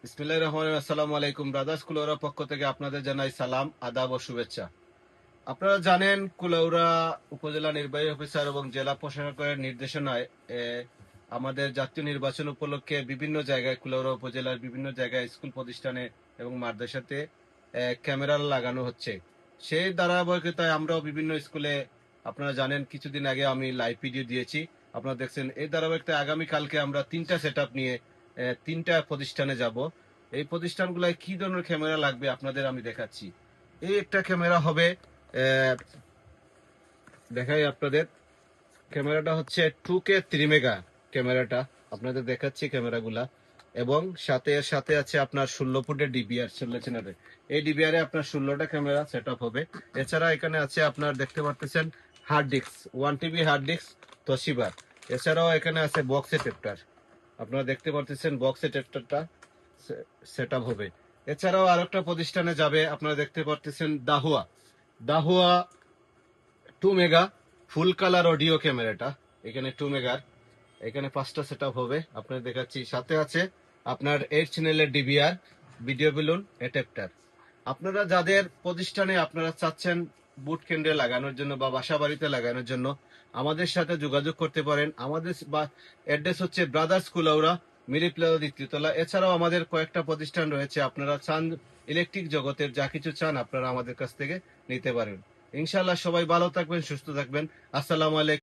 বিসমিল্লাহির রহমানির রহিম। আসসালামু আলাইকুম। ব্রাদার্স কুলাউড়া পক্ষ থেকে আপনাদের জানাই সালাম, আদাব ও শুভেচ্ছা। আপনারা জানেন কুলাউড়া উপজেলা নির্বাহী অফিসার এবং জেলা প্রশাসকের নির্দেশনায় আমাদের জাতীয় নির্বাচন উপলক্ষে বিভিন্ন জায়গায় কুলাউড়া উপজেলার বিভিন্ন জায়গায় স্কুল প্রতিষ্ঠানে এবং মাদ্রাসাতে ক্যামেরা লাগানো হচ্ছে। সেই ধারাবাহিকতায় আমরাও বিভিন্ন স্কুলে, আপনারা জানেন কিছুদিন আগে আমি লাইভ ভিডিও দিয়েছি, আপনারা দেখছেন। এই ধারাবাহিকতায় আগামীকালকে আমরা 3টা সেট আপ নিয়ে 3টা প্রতিষ্ঠানে যাব। এই প্রতিষ্ঠানগুলোয় কি ধরনের ক্যামেরা লাগবে আপনাদের আমি দেখাচ্ছি। এই একটা ক্যামেরা হবে, দেখাই আপনাদের। ক্যামেরাটা হচ্ছে 2K 3 মেগা ক্যামেরাটা আপনাদের দেখাচ্ছি ক্যামেরাগুলা। এবং এর সাথে আছে আপনার 16 ফুটের ডিবিআর চলেছেন। এই ডিবিআর এ আপনার 16টা ক্যামেরা সেট আপ হবে। এছাড়া এখানে আছে আপনার দেখতে পাচ্ছেন hard disk, 1 TB hard disk তোশিবার। এছাড়াও এখানে আছে বক্স এডাপ্টার, আপনারা দেখতে পাচ্ছেন বক্স এডাপ্টারটা সেট আপ হবে। এছাড়াও আরেকটা প্রতিষ্ঠানে যাবে, আপনারা দেখতে পাচ্ছেন দাহুয়া। দাহুয়া 2 মেগা ফুল কালার অডিও ক্যামেরাটা, এখানে 2 মেগার, এখানে 5টা সেট আপ হবে আপনাদের দেখাচ্ছি। সাথে আছে আপনার 8 চ্যানেলের ডিবিআর ভিডিও বেলুন অ্যাডাপ্টার। আপনারা যাদের প্রতিষ্ঠানে আপনারা চাচ্ছেন বুট কেন্দ্রে লাগানোর জন্য বা বাসা বাড়িতে লাগানোর জন্য আমাদের সাথে যোগাযোগ করতে পারেন। আমাদের অ্যাড্রেস হচ্ছে ব্রাদার্স কুলাউড়া, মিরি প্লাজা 2য় তলা। এছাড়াও আমাদের কয়েকটা প্রতিষ্ঠান রয়েছে, আপনারা চান ইলেকট্রিক জগতের যা কিছু চান আপনারা আমাদের কাছ থেকে নিতে পারেন। ইনশাআল্লাহ সবাই ভালো থাকবেন, সুস্থ থাকবেন। আসসালামু আলাইকুম।